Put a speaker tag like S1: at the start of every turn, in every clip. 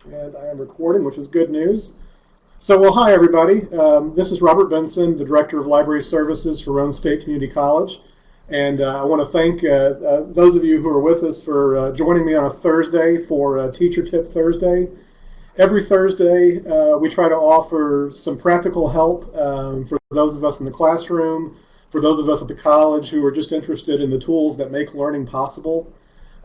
S1: And I am recording, which is good news. So, well, hi, everybody. This is Robert Benson, the Director of Library Services for Roane State Community College. And I want to thank those of you who are with us for joining me on a Thursday for Teacher Tip Thursday. Every Thursday, we try to offer some practical help for those of us in the classroom, for those of us at the college who are just interested in the tools that make learning possible.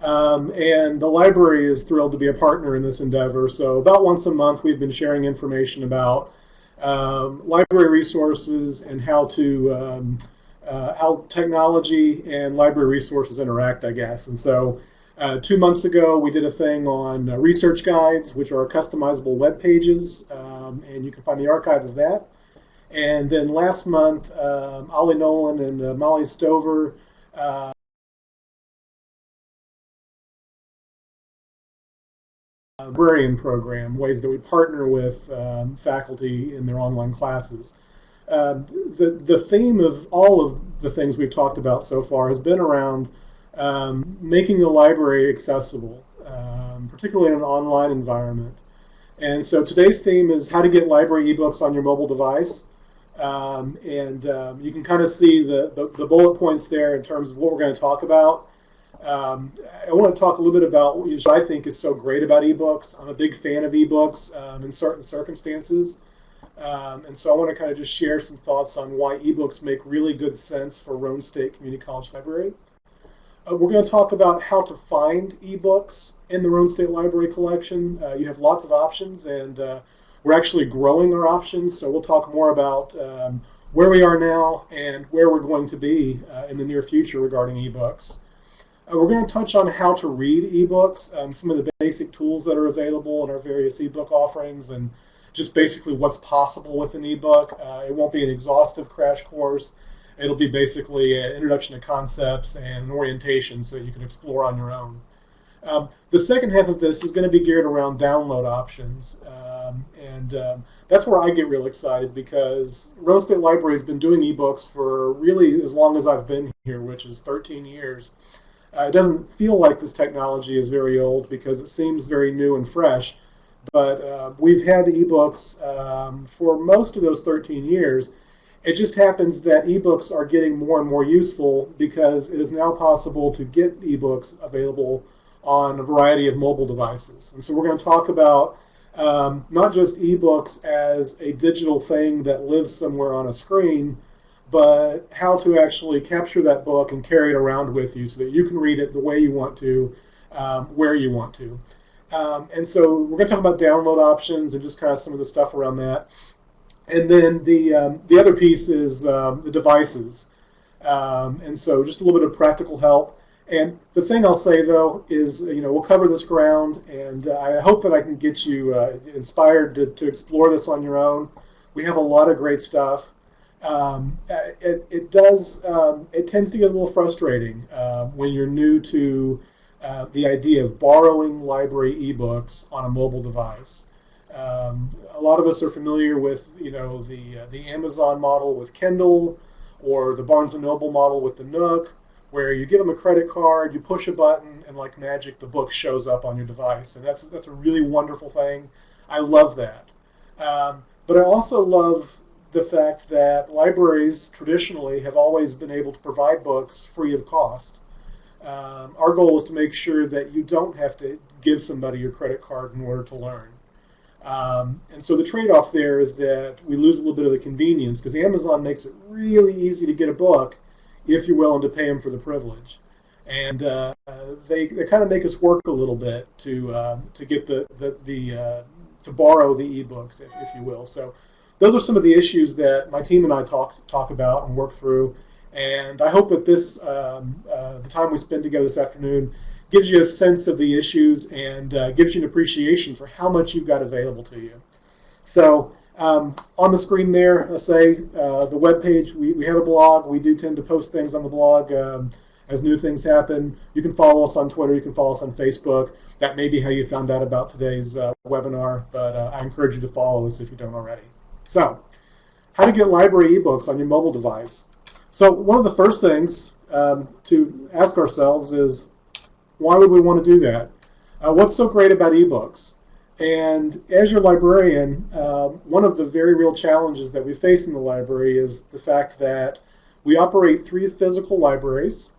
S1: And the library is thrilled to be a partner in this endeavor. So about once a month, we've been sharing information about library resources and how technology and library resources interact, I guess. And so 2 months ago, we did a thing on research guides, which are customizable web pages, and you can find the archive of that. And then last month, Ollie Nolan and Molly Stover librarian program, ways that we partner with faculty in their online classes. The theme of all of the things we've talked about so far has been around making the library accessible, particularly in an online environment. And so today's theme is how to get library ebooks on your mobile device. You can kind of see the bullet points there in terms of what we're going to talk about. I want to talk a little bit about what I think is so great about ebooks. I'm a big fan of ebooks in certain circumstances. And so I want to kind of just share some thoughts on why ebooks make really good sense for Roane State Community College Library. We're going to talk about how to find ebooks in the Roane State Library collection. You have lots of options, and we're actually growing our options. So we'll talk more about where we are now and where we're going to be in the near future regarding ebooks. We're going to touch on how to read ebooks, some of the basic tools that are available in our various ebook offerings, and just basically what's possible with an ebook. It won't be an exhaustive crash course. It'll be basically an introduction to concepts and an orientation so you can explore on your own. The second half of this is going to be geared around download options. That's where I get real excited because Roane State Library has been doing ebooks for really as long as I've been here, which is 13 years. It doesn't feel like this technology is very old because it seems very new and fresh, but we've had ebooks for most of those 13 years. It just happens that ebooks are getting more and more useful because it is now possible to get ebooks available on a variety of mobile devices. And so we're going to talk about not just ebooks as a digital thing that lives somewhere on a screen, but how to actually capture that book and carry it around with you so that you can read it the way you want to, where you want to. And so we're going to talk about download options and just kind of some of the stuff around that. And then the other piece is the devices. And so just a little bit of practical help. And the thing I'll say, though, is, we'll cover this ground, and I hope that I can get you inspired to explore this on your own. We have a lot of great stuff. It tends to get a little frustrating when you're new to the idea of borrowing library ebooks on a mobile device. A lot of us are familiar with, the Amazon model with Kindle, or the Barnes & Noble model with the Nook, where you give them a credit card, you push a button, and like magic, the book shows up on your device. And that's a really wonderful thing. I love that. But I also love the fact that libraries traditionally have always been able to provide books free of cost. Our goal is to make sure that you don't have to give somebody your credit card in order to learn. And so the trade-off there is that we lose a little bit of the convenience because Amazon makes it really easy to get a book if you're willing to pay them for the privilege. And they kind of make us work a little bit to get to borrow the ebooks, if you will. So those are some of the issues that my team and I talk about and work through. And I hope that this the time we spend together this afternoon gives you a sense of the issues and gives you an appreciation for how much you've got available to you. So on the screen there, the webpage, we have a blog. We do tend to post things on the blog as new things happen. You can follow us on Twitter. You can follow us on Facebook. That may be how you found out about today's webinar, but I encourage you to follow us if you don't already. So, how to get library ebooks on your mobile device. So one of the first things to ask ourselves is, why would we want to do that? What's so great about ebooks? And as your librarian, one of the very real challenges that we face in the library is the fact that we operate 3 physical libraries.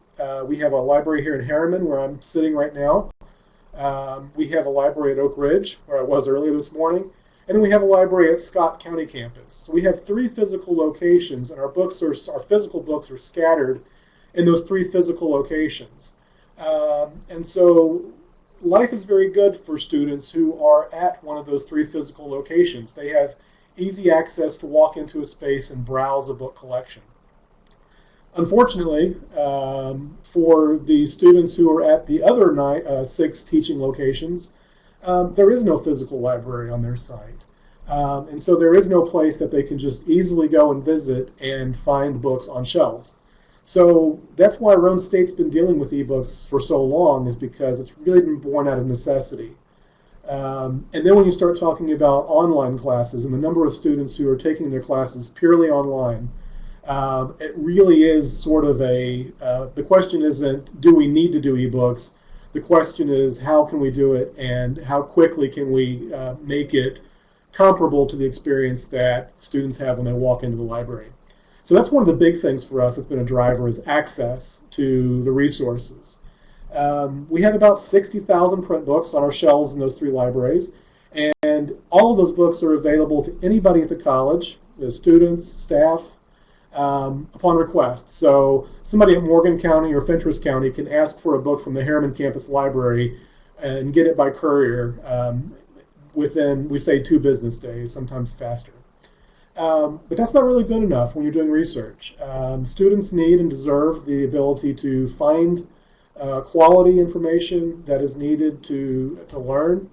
S1: We have a library here in Harriman, where I'm sitting right now. We have a library at Oak Ridge, where I was earlier this morning. And then we have a library at Scott County campus. So we have 3 physical locations, and our physical books are scattered in those 3 physical locations. And so life is very good for students who are at one of those 3 physical locations. They have easy access to walk into a space and browse a book collection. Unfortunately, for the students who are at the other 6 teaching locations, there is no physical library on their site. And so there is no place that they can just easily go and visit and find books on shelves. So that's why Roane State's been dealing with ebooks for so long, is because it's really been born out of necessity. And then when you start talking about online classes and the number of students who are taking their classes purely online, it really is sort of the question isn't, do we need to do ebooks? The question is, how can we do it, and how quickly can we make it comparable to the experience that students have when they walk into the library? So that's one of the big things for us that's been a driver, is access to the resources. We have about 60,000 print books on our shelves in those 3 libraries, and all of those books are available to anybody at the college, the students, staff, upon request. So somebody at Morgan County or Fentress County can ask for a book from the Harriman Campus Library and get it by courier within, we say, 2 business days, sometimes faster. But that's not really good enough when you're doing research. Students need and deserve the ability to find quality information that is needed to learn,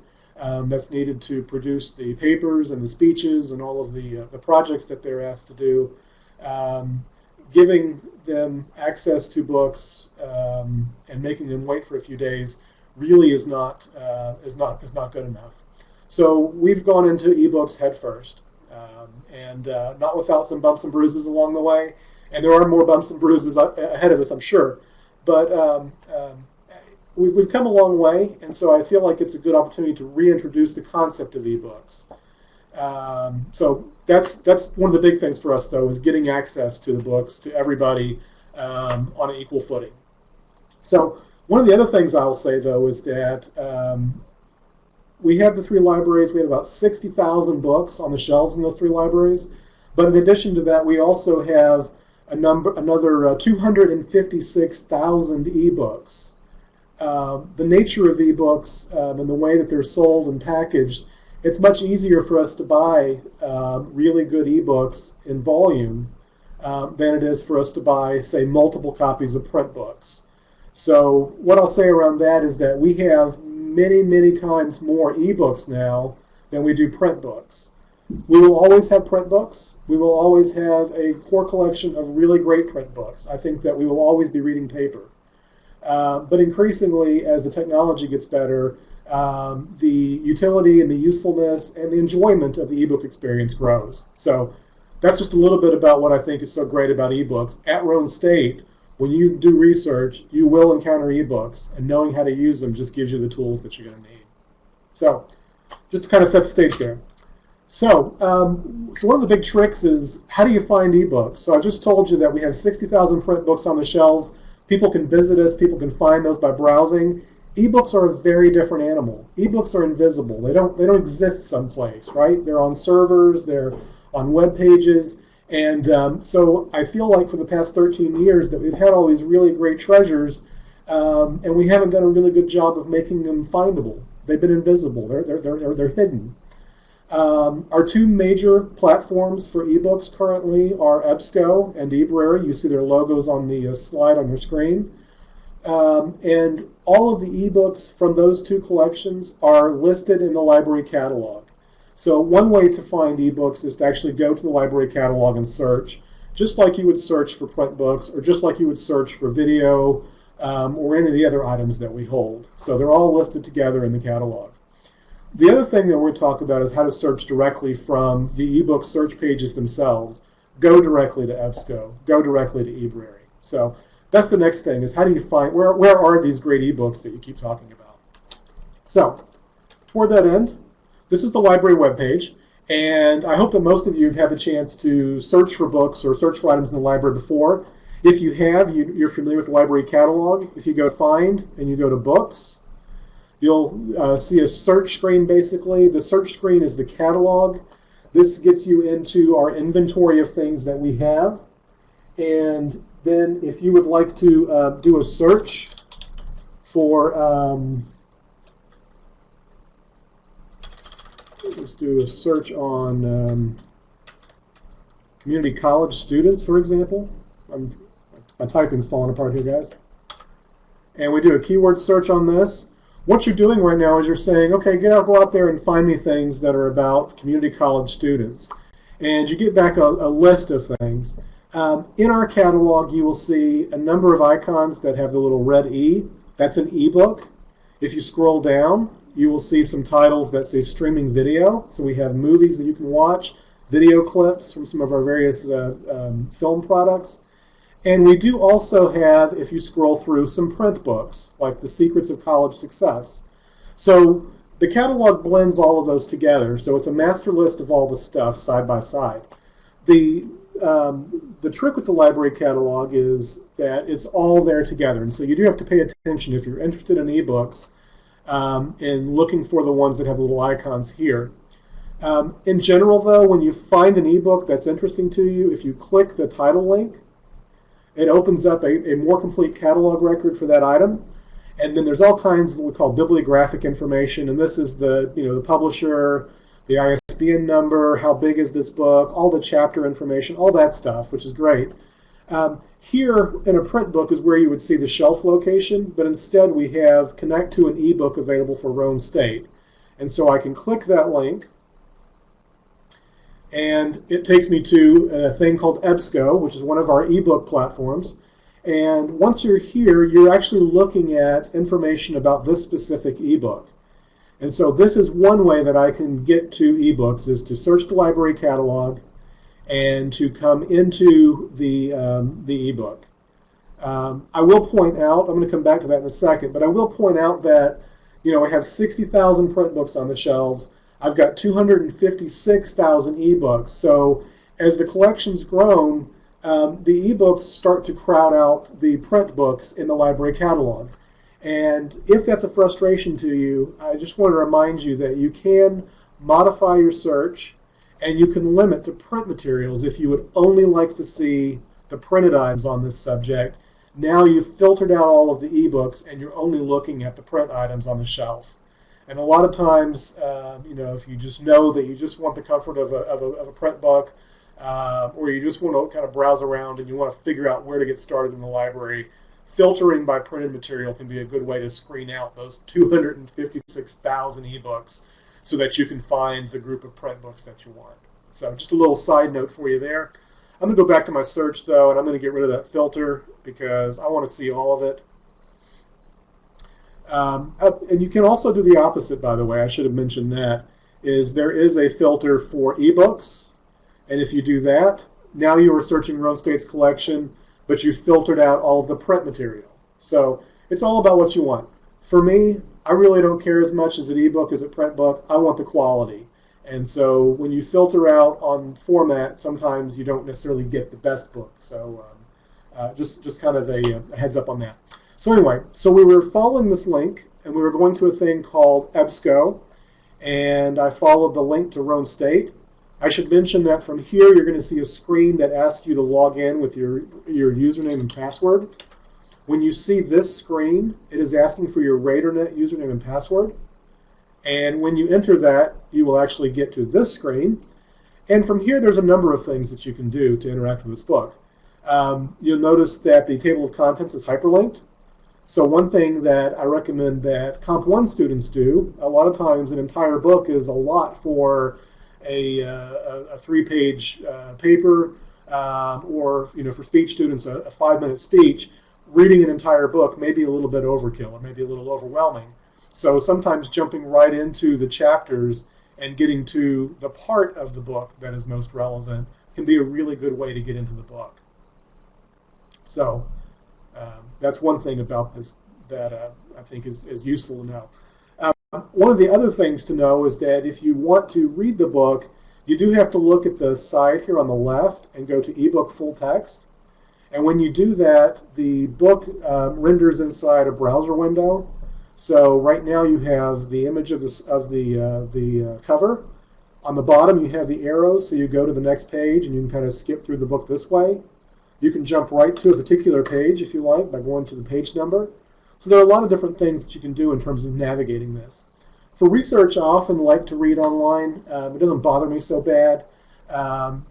S1: that's needed to produce the papers and the speeches and all of the projects that they're asked to do. Giving them access to books and making them wait for a few days really is not good enough. So we've gone into ebooks head first, and not without some bumps and bruises along the way. And there are more bumps and bruises ahead of us, I'm sure. But we've come a long way, and so I feel like it's a good opportunity to reintroduce the concept of ebooks. So that's one of the big things for us, though, is getting access to the books to everybody on an equal footing. So one of the other things I'll say, though, is that we have the 3 libraries. We have about 60,000 books on the shelves in those 3 libraries. But in addition to that, we also have another 256,000 ebooks. The nature of ebooks and the way that they're sold and packaged, it's much easier for us to buy really good ebooks in volume than it is for us to buy, say, multiple copies of print books. So what I'll say around that is that we have many, many times more ebooks now than we do print books. We will always have print books. We will always have a core collection of really great print books. I think that we will always be reading paper. But increasingly, as the technology gets better, the utility and the usefulness and the enjoyment of the ebook experience grows. So that's just a little bit about what I think is so great about ebooks. At Roane State, when you do research, you will encounter ebooks, and knowing how to use them just gives you the tools that you're going to need. So just to kind of set the stage there. So one of the big tricks is, how do you find ebooks? So I just told you that we have 60,000 print books on the shelves. People can visit us. People can find those by browsing. Ebooks are a very different animal. Ebooks are invisible. They don't exist someplace, right? They're on servers. They're on web pages. And so I feel like for the past 13 years that we've had all these really great treasures, and we haven't done a really good job of making them findable. They've been invisible. They're hidden. Our 2 major platforms for ebooks currently are EBSCO and eBrary. You see their logos on the slide on your screen. And all of the ebooks from those 2 collections are listed in the library catalog. So one way to find ebooks is to actually go to the library catalog and search, just like you would search for print books, or just like you would search for video, or any of the other items that we hold. So they're all listed together in the catalog. The other thing that we're talking about is how to search directly from the ebook search pages themselves. Go directly to EBSCO. Go directly to eBrary. So that's the next thing, is how do you find, where are these great ebooks that you keep talking about? So toward that end, this is the library webpage, and I hope that most of you have had the chance to search for books or search for items in the library before. If you have, you're familiar with the library catalog. If you go to Find and you go to Books, you'll see a search screen basically. The search screen is the catalog. This gets you into our inventory of things that we have. And then if you would like to do a search for, let's do a search on community college students, for example. My typing's falling apart here, guys. And we do a keyword search on this. What you're doing right now is you're saying, okay, go out there and find me things that are about community college students. And you get back a list of things. In our catalog, you will see a number of icons that have the little red E. That's an ebook. If you scroll down, you will see some titles that say streaming video. So we have movies that you can watch, video clips from some of our various film products. And we do also have, if you scroll through, some print books, like The Secrets of College Success. So the catalog blends all of those together. So it's a master list of all the stuff side by side. The trick with the library catalog is that it's all there together. And so you do have to pay attention if you're interested in ebooks and looking for the ones that have little icons here. In general, though, when you find an ebook that's interesting to you, if you click the title link, it opens up a more complete catalog record for that item. And then there's all kinds of what we call bibliographic information. And this is the publisher, the ISBN number, how big is this book, all the chapter information, all that stuff, which is great. Here in a print book is where you would see the shelf location, but instead we have connect to an ebook available for Rhone State. And so I can click that link, and it takes me to a thing called EBSCO, which is one of our ebook platforms. And once you're here, you're actually looking at information about this specific ebook. And so this is one way that I can get to ebooks, is to search the library catalog and to come into the ebook. I will point out, I'm going to come back to that in a second, but I will point out that I have 60,000 print books on the shelves. I've got 256,000 ebooks. So as the collection's grown, the ebooks start to crowd out the print books in the library catalog. And if that's a frustration to you, I just want to remind you that you can modify your search and you can limit to print materials if you would only like to see the printed items on this subject. Now you've filtered out all of the ebooks and you're only looking at the print items on the shelf. And a lot of times, if you just know that you just want the comfort of a print book, or you just want to kind of browse around and you want to figure out where to get started in the library, filtering by printed material can be a good way to screen out those 256,000 ebooks so that you can find the group of print books that you want. So just a little side note for you there. I'm going to go back to my search, though, and I'm going to get rid of that filter because I want to see all of it. And you can also do the opposite, by the way. I should have mentioned that. There is a filter for ebooks, and if you do that, now you are searching Rhone State's collection, but you filtered out all of the print material. So it's all about what you want. For me, I really don't care as much as an ebook as a print book. I want the quality. And so when you filter out on format, sometimes you don't necessarily get the best book. So just kind of a heads up on that. So anyway, so we were following this link, and we were going to a thing called EBSCO, and I followed the link to Rhone State. I should mention that from here, you're going to see a screen that asks you to log in with your username and password. When you see this screen, it is asking for your RaiderNet username and password. And when you enter that, you will actually get to this screen. And from here, there's a number of things that you can do to interact with this book. You'll notice that the table of contents is hyperlinked. So one thing that I recommend that Comp 1 students do, a lot of times an entire book is a lot for a 3-page paper, or for speech students, a 5-minute speech. Reading an entire book may be a little bit overkill, or maybe a little overwhelming. So sometimes jumping right into the chapters and getting to the part of the book that is most relevant can be a really good way to get into the book. So that's one thing about this that I think is useful to know. One of the other things to know is that if you want to read the book, you do have to look at the side here on the left and go to ebook full text. And when you do that, the book renders inside a browser window. So right now you have the image of the cover. On the bottom you have the arrows, so you go to the next page and you can kind of skip through the book this way. You can jump right to a particular page if you like by going to the page number. So there are a lot of different things that you can do in terms of navigating this. For research, I often like to read online. It doesn't bother me so bad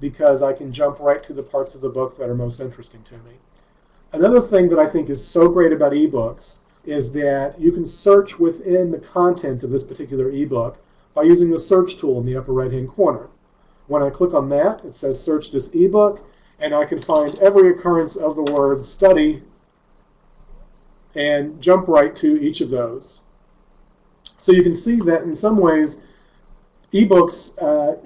S1: because I can jump right to the parts of the book that are most interesting to me. Another thing that I think is so great about ebooks is that you can search within the content of this particular ebook by using the search tool in the upper right-hand corner. When I click on that, it says search this ebook, and I can find every occurrence of the word study and jump right to each of those. So you can see that in some ways, ebooks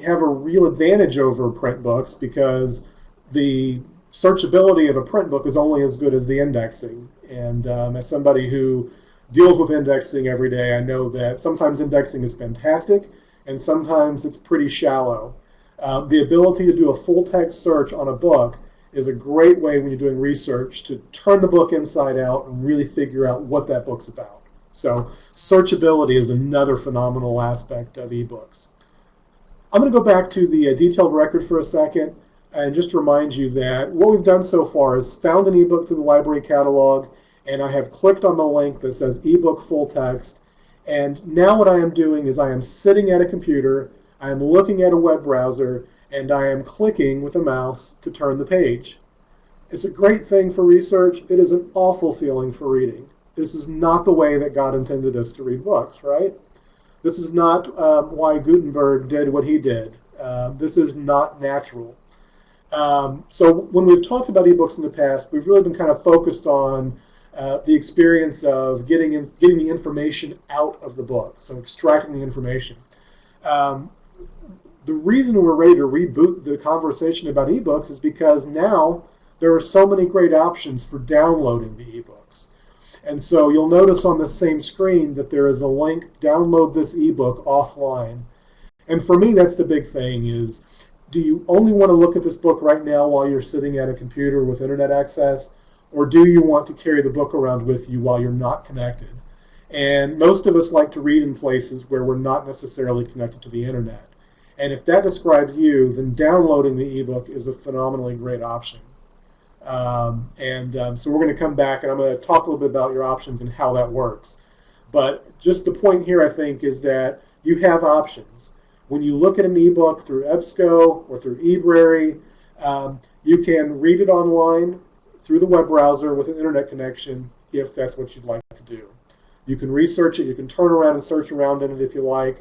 S1: have a real advantage over print books because the searchability of a print book is only as good as the indexing. And as somebody who deals with indexing every day, I know that sometimes indexing is fantastic and sometimes it's pretty shallow. The ability to do a full text search on a book is a great way when you're doing research to turn the book inside out and really figure out what that book's about. So searchability is another phenomenal aspect of ebooks. I'm going to go back to the detailed record for a second and just remind you that what we've done so far is found an ebook through the library catalog, and I have clicked on the link that says ebook full text. And now what I am doing is I am sitting at a computer, I am looking at a web browser, and I am clicking with a mouse to turn the page. It's a great thing for research. It is an awful feeling for reading. This is not the way that God intended us to read books, right? This is not why Gutenberg did what he did. This is not natural. So when we've talked about ebooks in the past, we've really been kind of focused on the experience of getting the information out of the book, so extracting the information. The reason we're ready to reboot the conversation about ebooks is because now there are so many great options for downloading the ebooks. And so you'll notice on the same screen that there is a link, download this ebook offline. And for me, that's the big thing is, do you only want to look at this book right now while you're sitting at a computer with internet access, or do you want to carry the book around with you while you're not connected? And most of us like to read in places where we're not necessarily connected to the internet. And if that describes you, then downloading the ebook is a phenomenally great option. So we're going to come back and I'm going to talk a little bit about your options and how that works. But just the point here, I think, is that you have options. When you look at an ebook through EBSCO or through eBrary, you can read it online through the web browser with an internet connection if that's what you'd like to do. You can research it, you can turn around and search around in it if you like.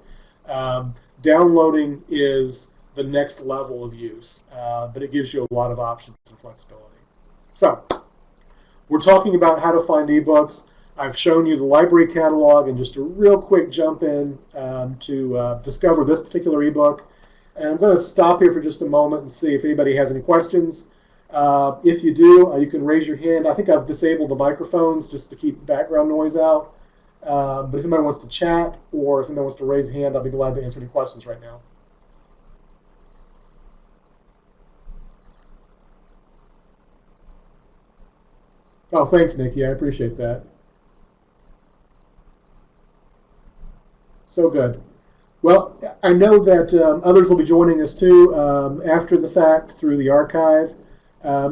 S1: Downloading is the next level of use, but it gives you a lot of options and flexibility. So, we're talking about how to find ebooks. I've shown you the library catalog and just a real quick jump in to discover this particular ebook. And I'm going to stop here for just a moment and see if anybody has any questions. If you do, you can raise your hand. I think I've disabled the microphones just to keep background noise out. But if anybody wants to chat or if anybody wants to raise a hand, I'll be glad to answer any questions right now. Oh, thanks, Nikki. I appreciate that. So good. Well, I know that others will be joining us too after the fact through the archive.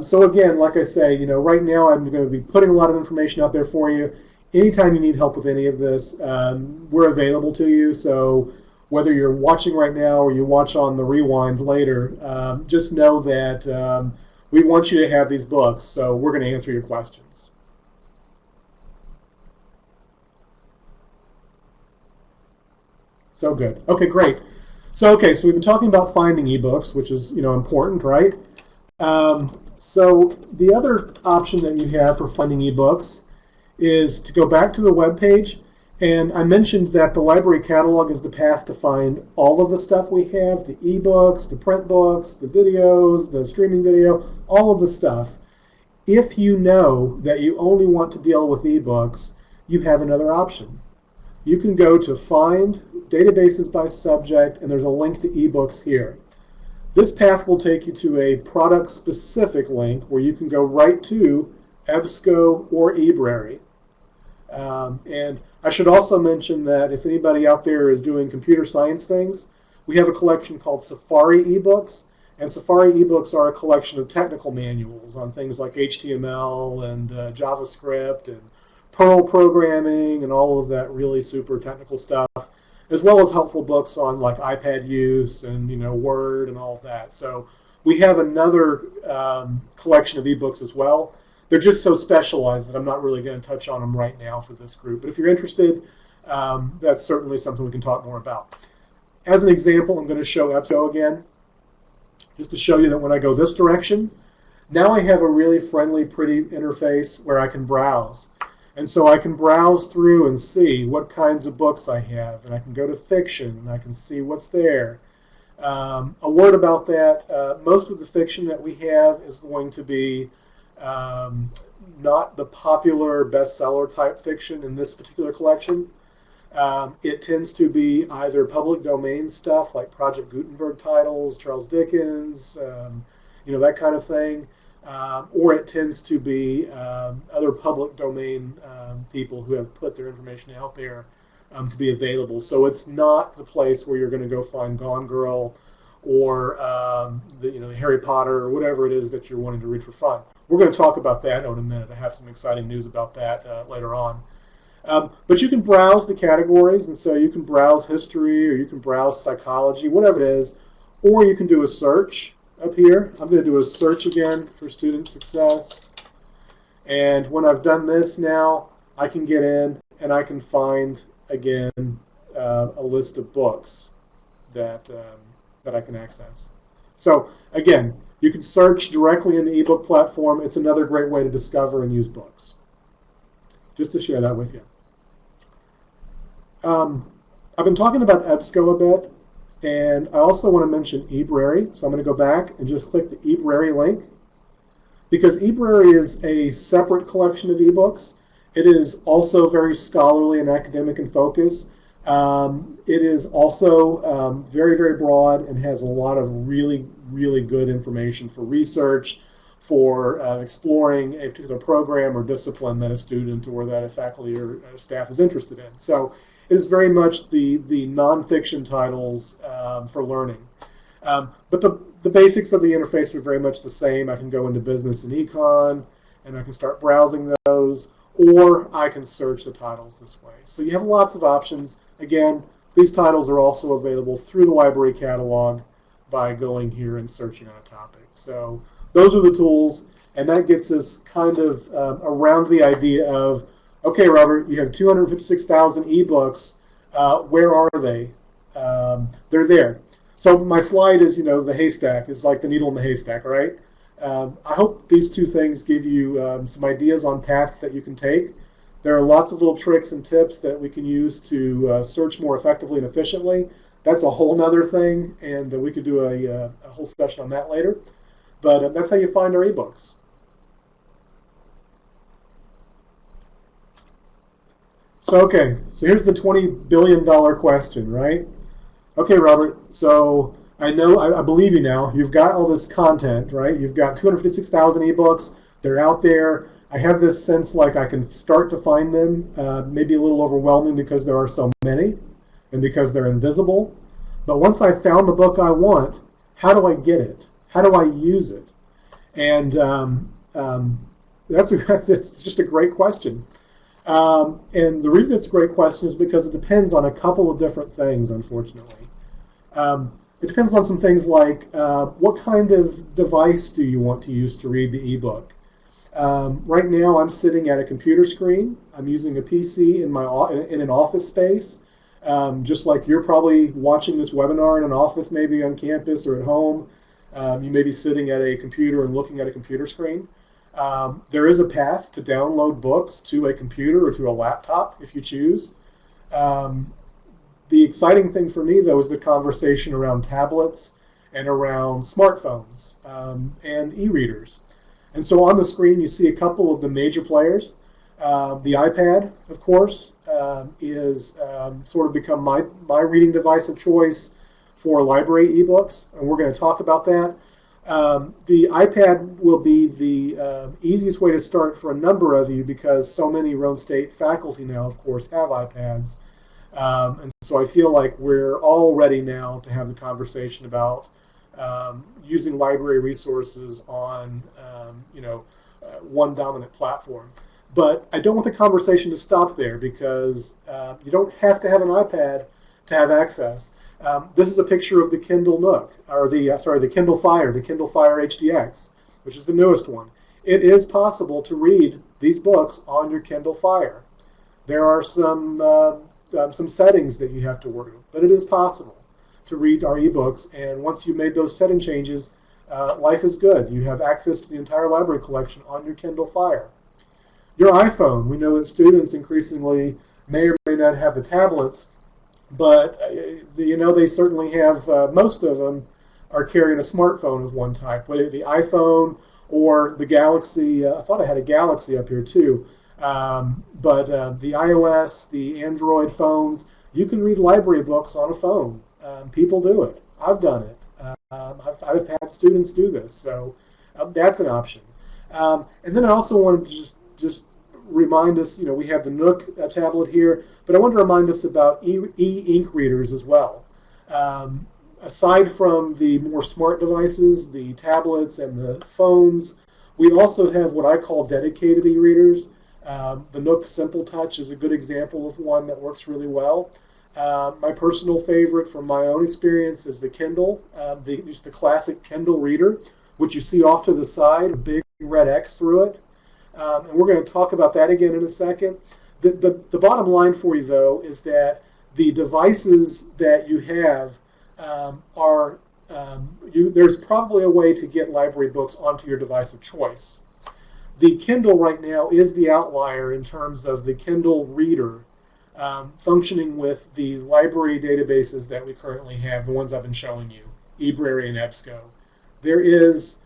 S1: So again, like I say, right now I'm going to be putting a lot of information out there for you. Anytime you need help with any of this, we're available to you. So whether you're watching right now or you watch on the rewind later, just know that we want you to have these books. So we're going to answer your questions. So good. Okay, great. So we've been talking about finding ebooks, which is important, right? So the other option that you have for finding ebooks is to go back to the web page, and I mentioned that the library catalog is the path to find all of the stuff we have, the ebooks, the print books, the videos, the streaming video, all of the stuff. If you know that you only want to deal with ebooks, you have another option. you can go to Find Databases by Subject, and there's a link to eBooks here. This path will take you to a product-specific link where you can go right to EBSCO or eBrary. And I should also mention that if anybody out there is doing computer science things, we have a collection called Safari eBooks, and Safari eBooks are a collection of technical manuals on things like HTML and JavaScript and Perl programming and all of that really super technical stuff, as well as helpful books on like iPad use and Word and all of that. So we have another collection of eBooks as well. They're just so specialized that I'm not really going to touch on them right now for this group. But if you're interested, that's certainly something we can talk more about. As an example, I'm going to show EBSCO again, just to show you that when I go this direction, now I have a really friendly, pretty interface where I can browse. And so I can browse through and see what kinds of books I have, and I can go to fiction, and I can see what's there. A word about that, most of the fiction that we have is going to be not the popular bestseller type fiction in this particular collection. It tends to be either public domain stuff like Project Gutenberg titles, Charles Dickens, that kind of thing, or it tends to be other public domain people who have put their information out there to be available. So it's not the place where you're going to go find Gone Girl or Harry Potter or whatever it is that you're wanting to read for fun. We're going to talk about that in a minute. I have some exciting news about that later on. But you can browse the categories, and so you can browse history, or you can browse psychology, whatever it is, or you can do a search up here. I'm going to do a search again for student success. And when I've done this now, I can get in and I can find, again, a list of books that I can access. So, again, you can search directly in the ebook platform. It's another great way to discover and use books. Just to share that with you. I've been talking about EBSCO a bit, and I also want to mention eBrary. So I'm going to go back and just click the eBrary link, because eBrary is a separate collection of ebooks. It is also very scholarly and academic in focus. It is also very, very broad and has a lot of really, really good information for research, for exploring a particular program or discipline that a student or that a faculty or staff is interested in. So it is very much the nonfiction titles for learning. But the basics of the interface are very much the same. I can go into business and econ, and I can start browsing those, or I can search the titles this way. So you have lots of options. Again, these titles are also available through the library catalog by going here and searching on a topic. So those are the tools, and that gets us kind of around the idea of, okay, Robert, you have 256,000 ebooks. Where are they? They're there. So my slide is, the haystack is like the needle in the haystack, right? I hope these two things give you some ideas on paths that you can take. There are lots of little tricks and tips that we can use to search more effectively and efficiently. That's a whole nother thing, and we could do a whole session on that later. But that's how you find our ebooks. So here's the $20 billion question, right? Okay, Robert, so I believe you now. You've got all this content, right? You've got 256,000 ebooks. They're out there. I have this sense like I can start to find them, maybe a little overwhelming because there are so many and because they're invisible. But once I've found the book I want, how do I get it? How do I use it? And that's just a great question. And the reason it's a great question is because it depends on a couple of different things, unfortunately. It depends on some things like what kind of device do you want to use to read the ebook? Right now I'm sitting at a computer screen. I'm using a PC in an office space. Just like you're probably watching this webinar in an office, maybe on campus or at home. You may be sitting at a computer and looking at a computer screen. There is a path to download books to a computer or to a laptop if you choose. The exciting thing for me, though, is the conversation around tablets and around smartphones and e-readers. And so on the screen, you see a couple of the major players. The iPad, of course, is sort of become my reading device of choice for library ebooks, and we're going to talk about that. The iPad will be the easiest way to start for a number of you because so many Rhone State faculty now, of course, have iPads. And so I feel like we're all ready now to have the conversation about using library resources on, one dominant platform. But I don't want the conversation to stop there because you don't have to have an iPad to have access. This is a picture of the Kindle Nook, or the Kindle Fire, the Kindle Fire HDX, which is the newest one. It is possible to read these books on your Kindle Fire. There are some settings that you have to work with, but it is possible to read our ebooks. And once you've made those setting changes, life is good. You have access to the entire library collection on your Kindle Fire. Your iPhone, we know that students increasingly may or may not have the tablets, but they certainly have, most of them are carrying a smartphone of one type, whether the iPhone or the Galaxy. I thought I had a Galaxy up here too. But the iOS, the Android phones, you can read library books on a phone. People do it. I've done it. I've had students do this, so that's an option. And then I also wanted to just remind us, we have the Nook tablet here, but I want to remind us about e-ink readers as well. Aside from the more smart devices, the tablets and the phones, we also have what I call dedicated e-readers. The Nook Simple Touch is a good example of one that works really well. My personal favorite from my own experience is the Kindle, just the classic Kindle reader, which you see off to the side, a big red X through it. And we're going to talk about that again in a second. The bottom line for you, though, is that the devices that you have there's probably a way to get library books onto your device of choice. The Kindle right now is the outlier in terms of the Kindle reader functioning with the library databases that we currently have, the ones I've been showing you, eBrary and EBSCO. There is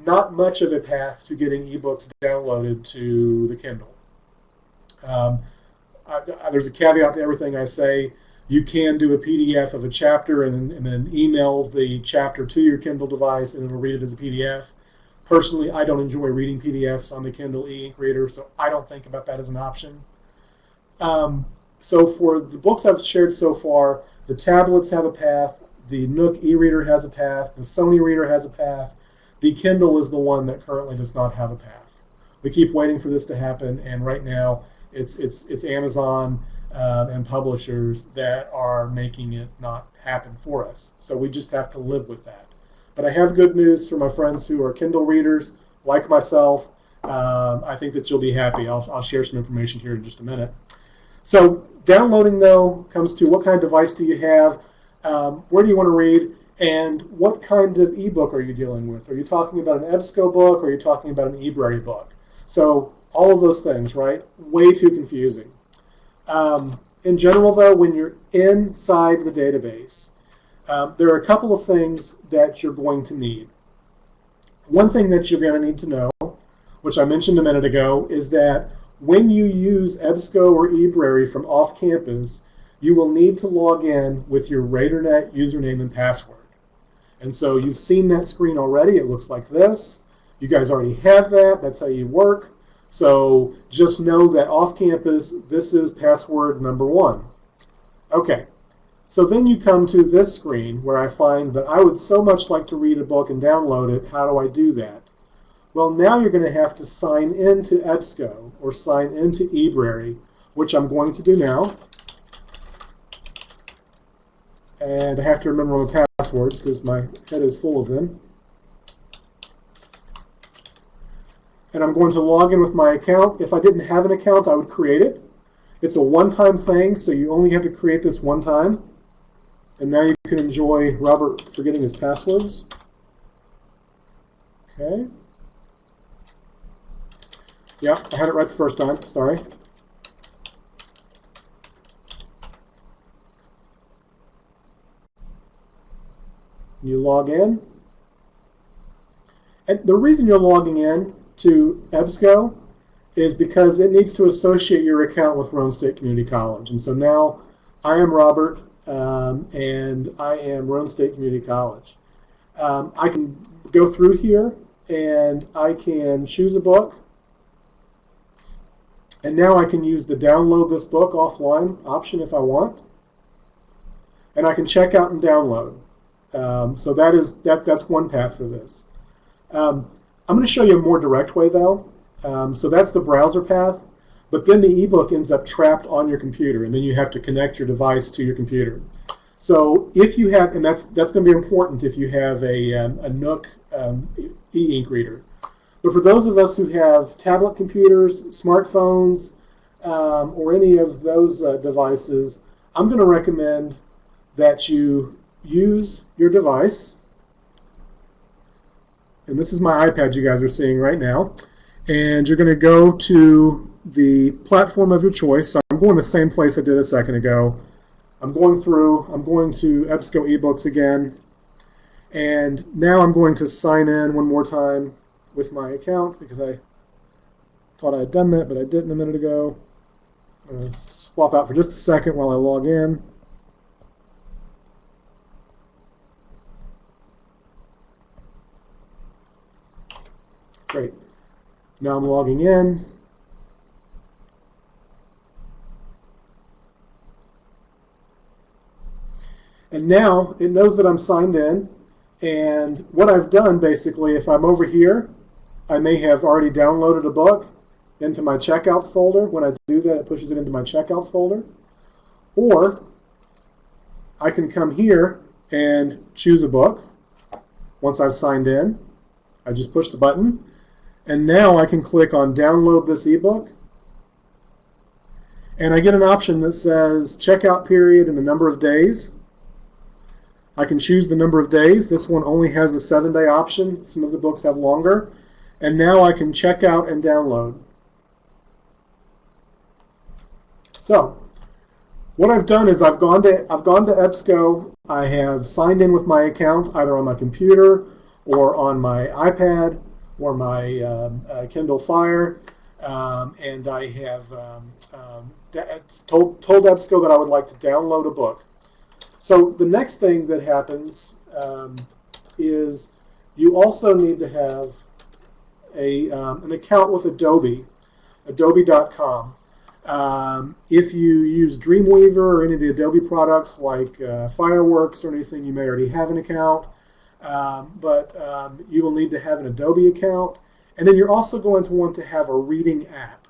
S1: not much of a path to getting ebooks downloaded to the Kindle. There's a caveat to everything I say. You can do a PDF of a chapter and then email the chapter to your Kindle device and it'll read it as a PDF. Personally, I don't enjoy reading PDFs on the Kindle e-ink reader, so I don't think about that as an option. So for the books I've shared so far, the tablets have a path, the Nook e-reader has a path, the Sony reader has a path. The Kindle is the one that currently does not have a path. We keep waiting for this to happen, and right now it's Amazon and publishers that are making it not happen for us. So we just have to live with that. But I have good news for my friends who are Kindle readers, like myself. I think that you'll be happy. I'll share some information here in just a minute. So downloading, though, comes to what kind of device do you have, where do you want to read, and what kind of ebook are you dealing with? Are you talking about an EBSCO book, or are you talking about an eBrary book? So all of those things, right? Way too confusing. In general, though, when you're inside the database, there are a couple of things that you're going to need. One thing that you're going to need to know, which I mentioned a minute ago, is that when you use EBSCO or eBrary from off campus, you will need to log in with your RaiderNet username and password. And so you've seen that screen already. It looks like this. You guys already have that. That's how you work. So just know that off campus, this is password number 1. Okay. So then you come to this screen where I find that I would so much like to read a book and download it. How do I do that? Well, now you're going to have to sign into EBSCO or sign into eBrary, which I'm going to do now. And I have to remember my passwords because my head is full of them. And I'm going to log in with my account. If I didn't have an account, I would create it. It's a one-time thing, so you only have to create this one time. And now you can enjoy Robert forgetting his passwords. Okay. Yeah, I had it right the first time. Sorry. You log in. And the reason you're logging in to EBSCO is because it needs to associate your account with Roane State Community College. And so now I am Robert, and I am Roane State Community College. I can go through here and I can choose a book. And now I can use the download this book offline option if I want. And I can check out and download. So that's one path for this. I'm going to show you a more direct way though. So that's the browser path, but then the ebook ends up trapped on your computer, and then you have to connect your device to your computer. So if you have, and that's going to be important if you have a Nook e-ink reader. But for those of us who have tablet computers, smartphones, or any of those devices, I'm going to recommend that you use your device. And this is my iPad you guys are seeing right now. And you're going to go to the platform of your choice. So I'm going the same place I did a second ago. I'm going to EBSCO eBooks again. And now I'm going to sign in one more time with my account because I thought I had done that, but I didn't a minute ago. I'm going to swap out for just a second while I log in. Great. Now I'm logging in. And now it knows that I'm signed in. And what I've done basically, if I'm over here, I may have already downloaded a book into my checkouts folder. When I do that, it pushes it into my checkouts folder. Or I can come here and choose a book. Once I've signed in, I just push the button. And now I can click on download this ebook. And I get an option that says checkout period and the number of days. I can choose the number of days. This one only has a 7-day option. Some of the books have longer. And now I can check out and download. So what I've done is I've gone to EBSCO. I have signed in with my account either on my computer or on my iPad or my Kindle Fire, and I have told EBSCO that I would like to download a book. So the next thing that happens is you also need to have an account with Adobe, adobe.com. If you use Dreamweaver or any of the Adobe products like Fireworks or anything, you may already have an account. But you will need to have an Adobe account. And then you're also going to want to have a reading app.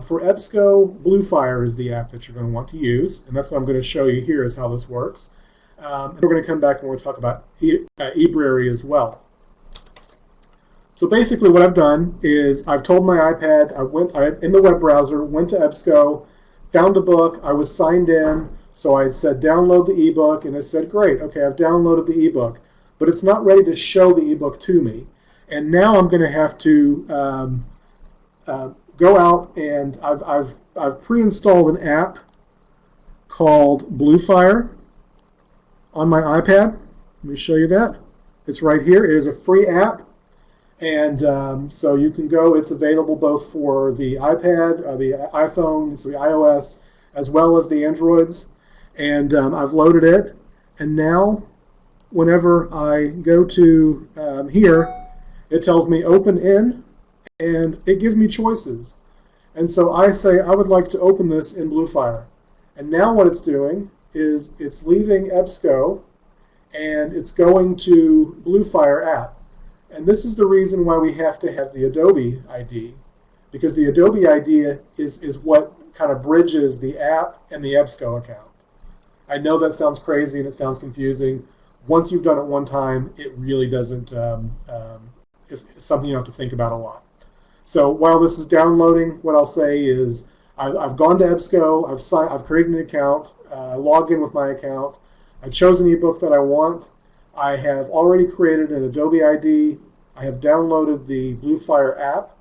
S1: For EBSCO, Bluefire is the app that you're going to want to use. And that's what I'm going to show you here is how this works. And we're going to come back and we're going to talk about eBrary as well. So basically what I've done is I've told my iPad, I in the web browser, went to EBSCO, found a book, I was signed in, so I said download the ebook, and it said great, okay, I've downloaded the ebook. But it's not ready to show the ebook to me. And now I'm going to have to go out, and I've pre-installed an app called Bluefire on my iPad. Let me show you that. It's right here. It is a free app, and so you can go. It's available both for the iPad, the iPhone, so the iOS, as well as the Androids. And I've loaded it, and now whenever I go to here, it tells me open in, and it gives me choices. And so I say I would like to open this in Bluefire. And now what it's doing is it's leaving EBSCO, and it's going to Bluefire app. And this is the reason why we have to have the Adobe ID, because the Adobe ID is what kind of bridges the app and the EBSCO account. I know that sounds crazy and it sounds confusing. Once you've done it one time, it really doesn't, it's something you have to think about a lot. So while this is downloading, what I'll say is I've gone to EBSCO, I've created an account, logged in with my account, I chose an ebook that I want, I have already created an Adobe ID, I have downloaded the Bluefire app,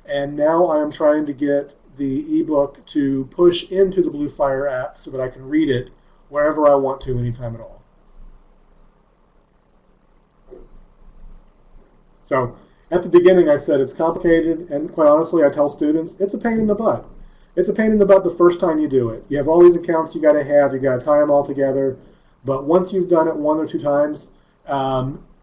S1: and now I am trying to get the ebook to push into the Bluefire app so that I can read it wherever I want to anytime at all. So At the beginning, I said it's complicated, and quite honestly, I tell students it's a pain in the butt. It's a pain in the butt the first time you do it. You have all these accounts you got to tie them all together. But once you've done it one or two times,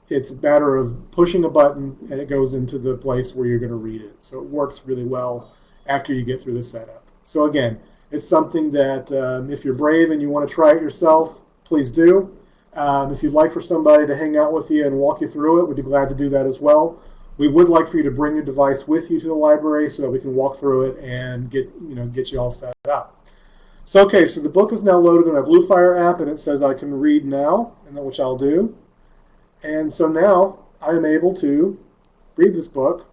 S1: it's a matter of pushing a button, and it goes into the place where you're going to read it. So it works really well after you get through the setup. So again, it's something that if you're brave and you want to try it yourself, please do. If you'd like for somebody to hang out with you and walk you through it, we'd be glad to do that as well. We would like for you to bring your device with you to the library so that we can walk through it and get you all set up. So okay, so the book is now loaded in our Bluefire app, and it says I can read now, and which I'll do. And so now I am able to read this book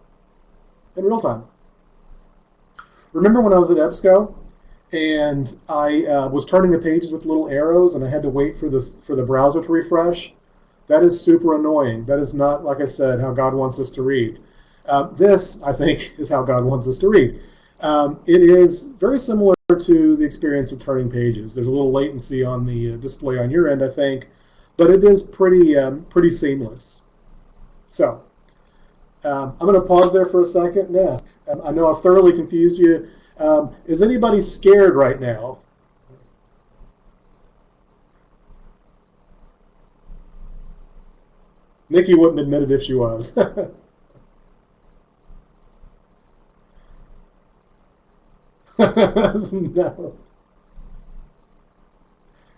S1: in real time. Remember when I was at EBSCO and I was turning the pages with little arrows and I had to wait for the browser to refresh? That is super annoying. That is not, like I said, how God wants us to read. This, I think, is how God wants us to read. It is very similar to the experience of turning pages. There's a little latency on the display on your end, I think, but it is pretty seamless. So I'm going to pause there for a second and ask. I know I've thoroughly confused you. Is anybody scared right now? Nikki wouldn't admit it if she was. No.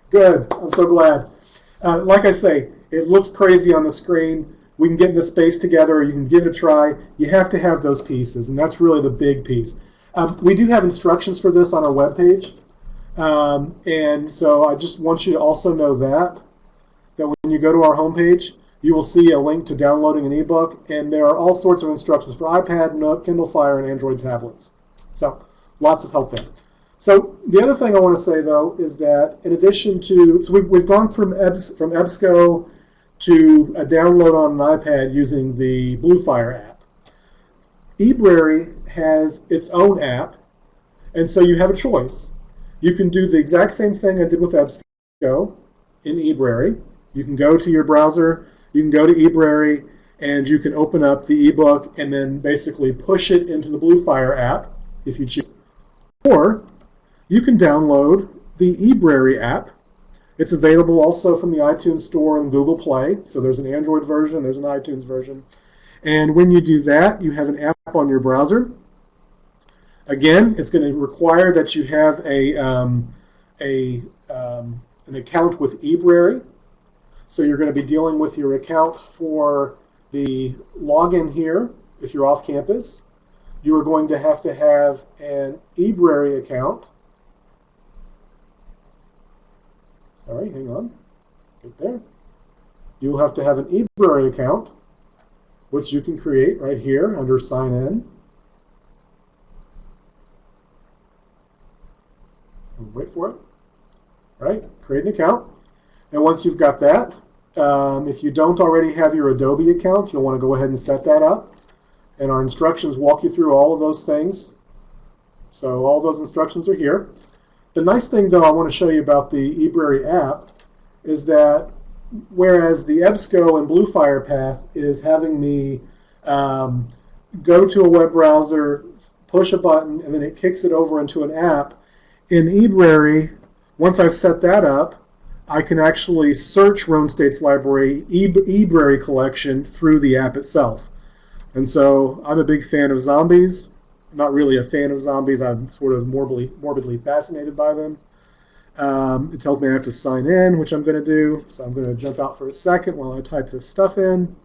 S1: Good. I'm so glad. Like I say, it looks crazy on the screen. We can get in the space together, or you can give it a try. You have to have those pieces, and that's really the big piece. We do have instructions for this on our webpage, and so I just want you to also know that when you go to our homepage, you will see a link to downloading an ebook, and there are all sorts of instructions for iPad, Nook, Kindle Fire, and Android tablets. So lots of help there. So the other thing I want to say, though, is that in addition to, so we've gone from EBSCO to a download on an iPad using the Bluefire app. eBrary has its own app, and so you have a choice. You can do the exact same thing I did with EBSCO in eBrary. You can go to your browser, you can go to eBrary, and you can open up the ebook and then basically push it into the Bluefire app if you choose. Or you can download the eBrary app. It's available also from the iTunes Store and Google Play. So there's an Android version, there's an iTunes version. And when you do that, you have an app on your browser. Again, it's going to require that you have an account with eBrary. So you're going to be dealing with your account for the login here if you're off campus. You are going to have an eBrary account. Sorry, hang on. Get there. You will have to have an eBrary account, which you can create right here under Sign In. Wait for it. All right, create an account. And once you've got that, if you don't already have your Adobe account, you'll want to go ahead and set that up. And our instructions walk you through all of those things. So all those instructions are here. The nice thing, though, I want to show you about the eBrary app is that whereas the EBSCO and Bluefire path is having me go to a web browser, push a button, and then it kicks it over into an app, in eBrary, once I've set that up, I can actually search Rhone State's Library eBrary collection through the app itself. And so I'm a big fan of zombies. I'm not really a fan of zombies. I'm sort of morbidly fascinated by them. It tells me I have to sign in, which I'm going to do. So I'm going to jump out for a second while I type this stuff in.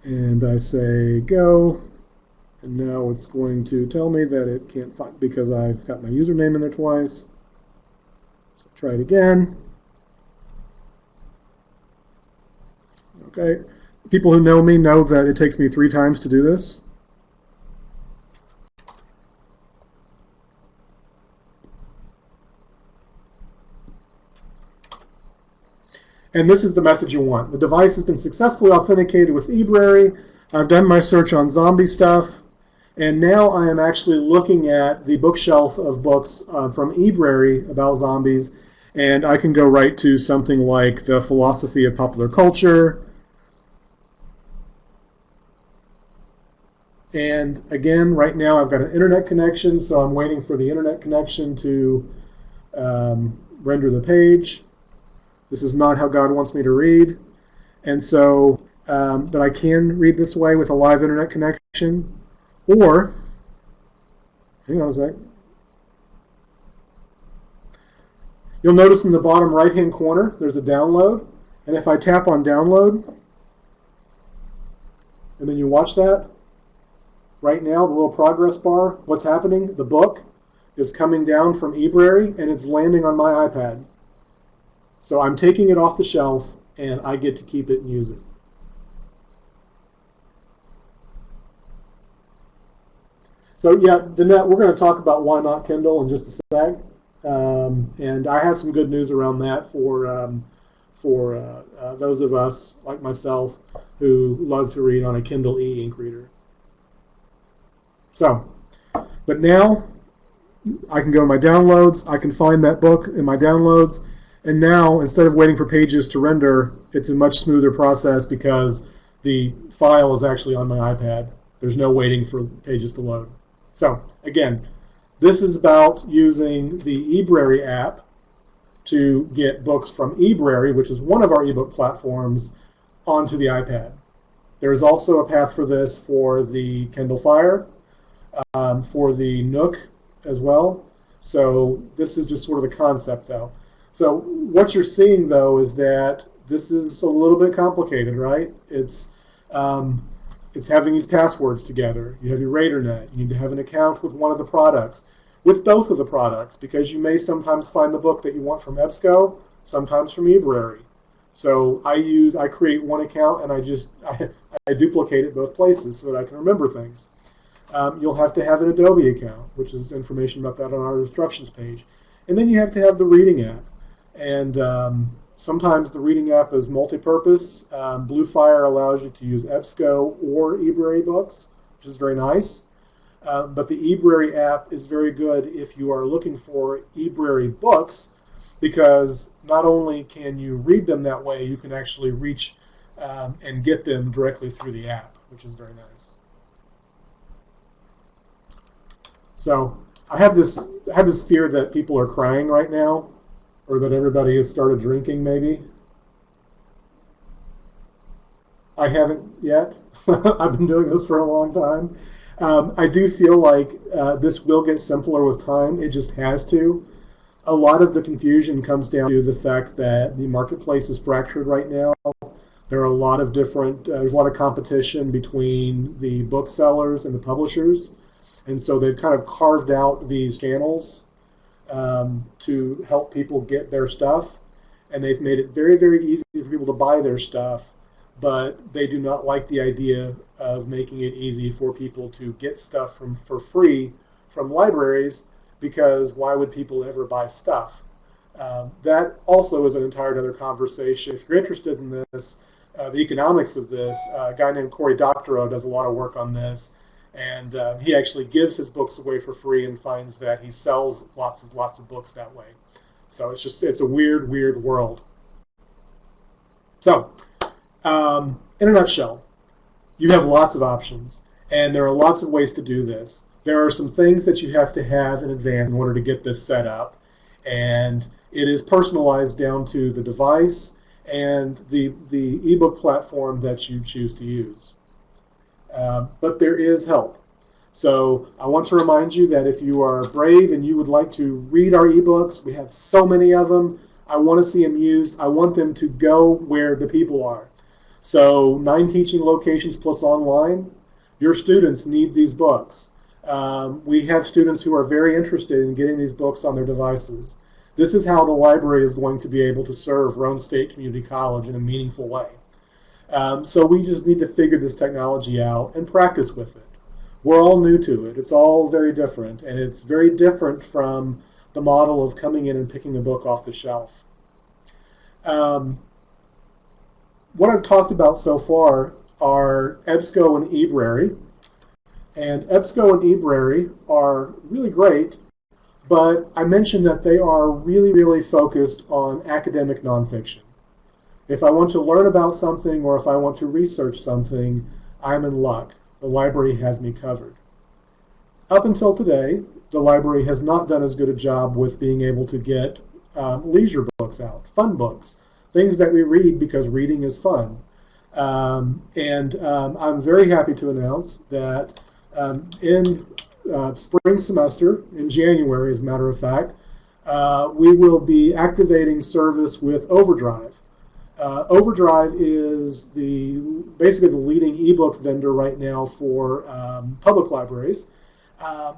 S1: And I say go, and now it's going to tell me that it can't find because I've got my username in there twice. So try it again. Okay, people who know me know that it takes me 3 times to do this. And this is the message you want. The device has been successfully authenticated with eBrary. I've done my search on zombie stuff. And now I am actually looking at the bookshelf of books from eBrary about zombies, and I can go right to something like The Philosophy of Popular Culture. And again, right now I've got an internet connection, so I'm waiting for the internet connection to render the page. This is not how God wants me to read. And so, but I can read this way with a live internet connection. Or, hang on a sec. You'll notice in the bottom right-hand corner, there's a download. And if I tap on download, and then you watch that, right now, the little progress bar, what's happening? The book is coming down from eBrary, and it's landing on my iPad. So I'm taking it off the shelf, and I get to keep it and use it. So yeah, Danette, we're going to talk about why not Kindle in just a sec, and I have some good news around that for those of us like myself who love to read on a Kindle e-ink reader. So, but now I can go to my downloads, I can find that book in my downloads, and now instead of waiting for pages to render, it's a much smoother process because the file is actually on my iPad. There's no waiting for pages to load. So again, this is about using the eBrary app to get books from eBrary, which is one of our ebook platforms, onto the iPad. There is also a path for this for the Kindle Fire, for the Nook as well. So this is just sort of the concept, though. So what you're seeing, though, is that this is a little bit complicated, right? It's having these passwords together. You have your RaiderNet. You need to have an account with one of the products, with both of the products, because you may sometimes find the book that you want from EBSCO, sometimes from eBrary. So I create one account and I duplicate it both places so that I can remember things. You'll have to have an Adobe account, which is information about that on our instructions page. And then you have to have the reading app. And sometimes the reading app is multi-purpose. Bluefire allows you to use EBSCO or eBrary books, which is very nice. But the eBrary app is very good if you are looking for eBrary books, because not only can you read them that way, you can actually reach and get them directly through the app, which is very nice. So I have this fear that people are crying right now, or that everybody has started drinking, maybe. I haven't yet. I've been doing this for a long time. I do feel like this will get simpler with time. It just has to. A lot of the confusion comes down to the fact that the marketplace is fractured right now. There are a lot of different, there's a lot of competition between the booksellers and the publishers. And so they've kind of carved out these channels to help people get their stuff. And they've made it very, very easy for people to buy their stuff, but they do not like the idea of making it easy for people to get stuff for free from libraries, because why would people ever buy stuff? That also is an entire other conversation. If you're interested in this, the economics of this, a guy named Cory Doctorow does a lot of work on this, and he actually gives his books away for free and finds that he sells lots of books that way. So it's a weird, weird world. So, in a nutshell, you have lots of options, and there are lots of ways to do this. There are some things that you have to have in advance in order to get this set up, and it is personalized down to the device and the ebook platform that you choose to use. But there is help. So I want to remind you that if you are brave and you would like to read our ebooks, we have so many of them. I want to see them used. I want them to go where the people are. So 9 teaching locations plus online, your students need these books. We have students who are very interested in getting these books on their devices. This is how the library is going to be able to serve Roane State Community College in a meaningful way. So we just need to figure this technology out and practice with it. We're all new to it. It's all very different, and it's very different from the model of coming in and picking a book off the shelf. What I've talked about so far are EBSCO and eBrary. And EBSCO and eBrary are really great, but I mentioned that they are really, really focused on academic nonfiction. If I want to learn about something or if I want to research something, I'm in luck. The library has me covered. Up until today, the library has not done as good a job with being able to get leisure books out, fun books, things that we read because reading is fun. I'm very happy to announce that in spring semester, in January as a matter of fact, we will be activating service with Overdrive. Overdrive is basically the leading ebook vendor right now for public libraries.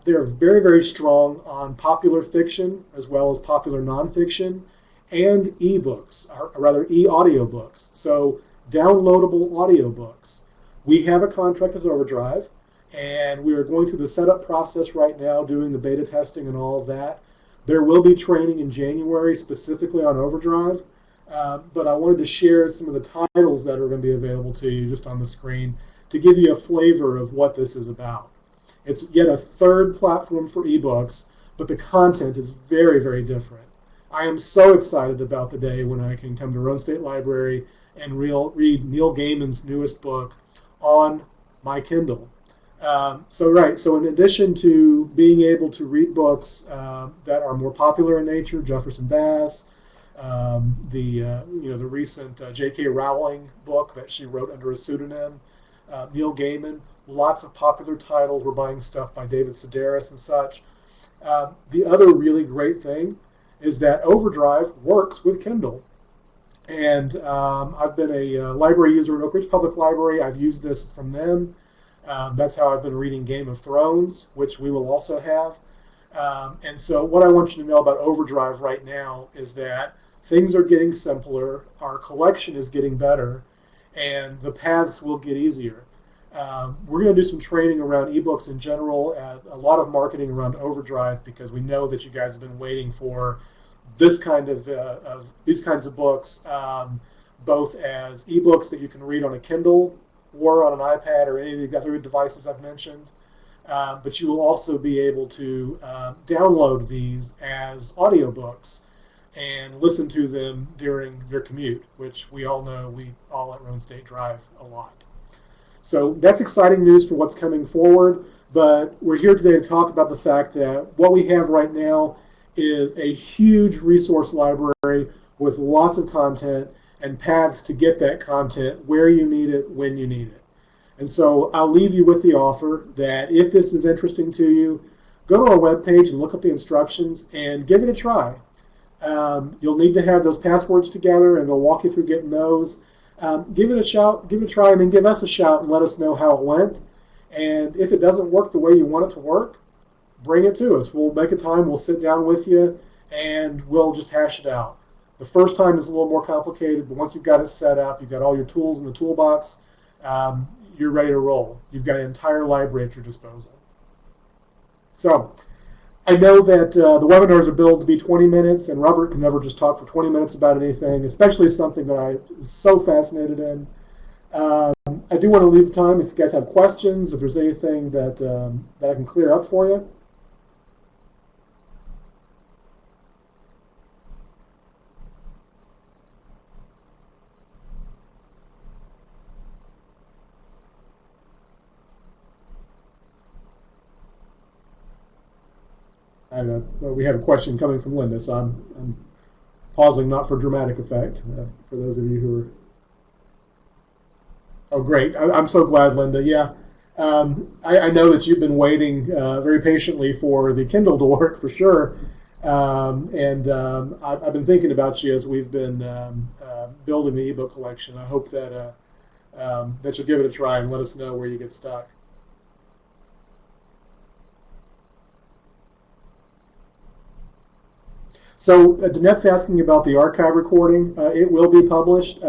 S1: They're very, very strong on popular fiction as well as popular nonfiction and ebooks, or rather e-audiobooks. So downloadable audiobooks. We have a contract with Overdrive, and we are going through the setup process right now, doing the beta testing and all of that. There will be training in January specifically on Overdrive, but I wanted to share some of the titles that are going to be available to you just on the screen to give you a flavor of what this is about. It's yet a third platform for ebooks, but the content is very, very different. I am so excited about the day when I can come to Roane State Library and read Neil Gaiman's newest book on my Kindle. So in addition to being able to read books that are more popular in nature, Jefferson Bass, the recent J.K. Rowling book that she wrote under a pseudonym, Neil Gaiman, lots of popular titles. We're buying stuff by David Sedaris and such. The other really great thing is that Overdrive works with Kindle. And I've been a library user at Oak Ridge Public Library. I've used this from them. That's how I've been reading Game of Thrones, which we will also have. And so what I want you to know about Overdrive right now is that things are getting simpler, our collection is getting better, and the paths will get easier. We're going to do some training around ebooks in general, a lot of marketing around Overdrive, because we know that you guys have been waiting for this kind of these kinds of books, both as ebooks that you can read on a Kindle or on an iPad or any of the other devices I've mentioned. But you will also be able to download these as audiobooks and listen to them during your commute, which we all know we all at Roane State drive a lot. So that's exciting news for what's coming forward, but we're here today to talk about the fact that what we have right now is a huge resource library with lots of content and paths to get that content where you need it, when you need it. And so I'll leave you with the offer that if this is interesting to you, go to our webpage and look up the instructions and give it a try. You'll need to have those passwords together, and they'll walk you through getting those. Give it a shout, give it a try, and then give us a shout and let us know how it went. And if it doesn't work the way you want it to work, bring it to us. We'll make a time, we'll sit down with you, and we'll just hash it out. The first time is a little more complicated, but once you've got it set up, you've got all your tools in the toolbox, you're ready to roll. You've got an entire library at your disposal. So I know that the webinars are billed to be 20 minutes, and Robert can never just talk for 20 minutes about anything, especially something that I'm so fascinated in. I do want to leave time if you guys have questions, if there's anything that I can clear up for you. We have a question coming from Linda, so I'm pausing not for dramatic effect. For those of you who are... Oh, great. I'm so glad, Linda. Yeah. I know that you've been waiting very patiently for the Kindle to work, for sure. I've been thinking about you as we've been building the ebook collection. I hope that you'll give it a try and let us know where you get stuck. So Danette's asking about the archive recording. It will be published.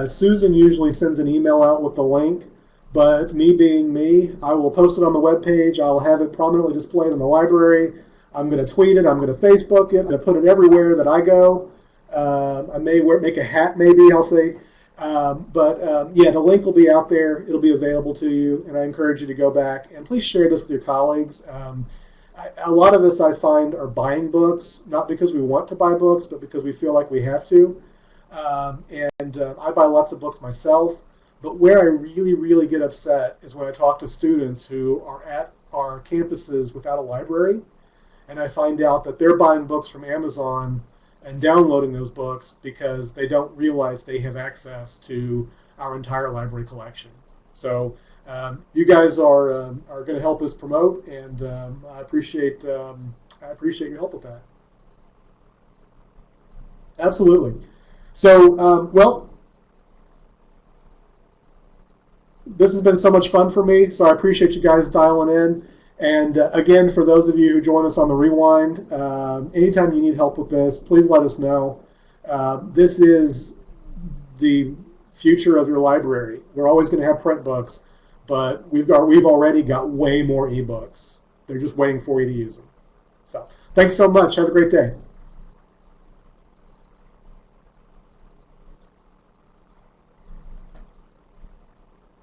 S1: Susan usually sends an email out with the link, but me being me, I will post it on the webpage. I'll have it prominently displayed in the library. I'm going to tweet it. I'm going to Facebook it. I'm going to put it everywhere that I go. I may make a hat maybe. I'll say, Yeah, the link will be out there. It'll be available to you, and I encourage you to go back and please share this with your colleagues. A lot of us, I find, are buying books not because we want to buy books, but because we feel like we have to. I buy lots of books myself, but where I really, really get upset is when I talk to students who are at our campuses without a library, and I find out that they're buying books from Amazon and downloading those books because they don't realize they have access to our entire library collection. So you guys are going to help us promote, and I appreciate your help with that. Absolutely. So this has been so much fun for me. So I appreciate you guys dialing in. And again, for those of you who join us on the Rewind, anytime you need help with this, please let us know. This is the future of your library. We're always going to have print books, but we've already got way more eBooks. They're just waiting for you to use them. So thanks so much. Have a great day.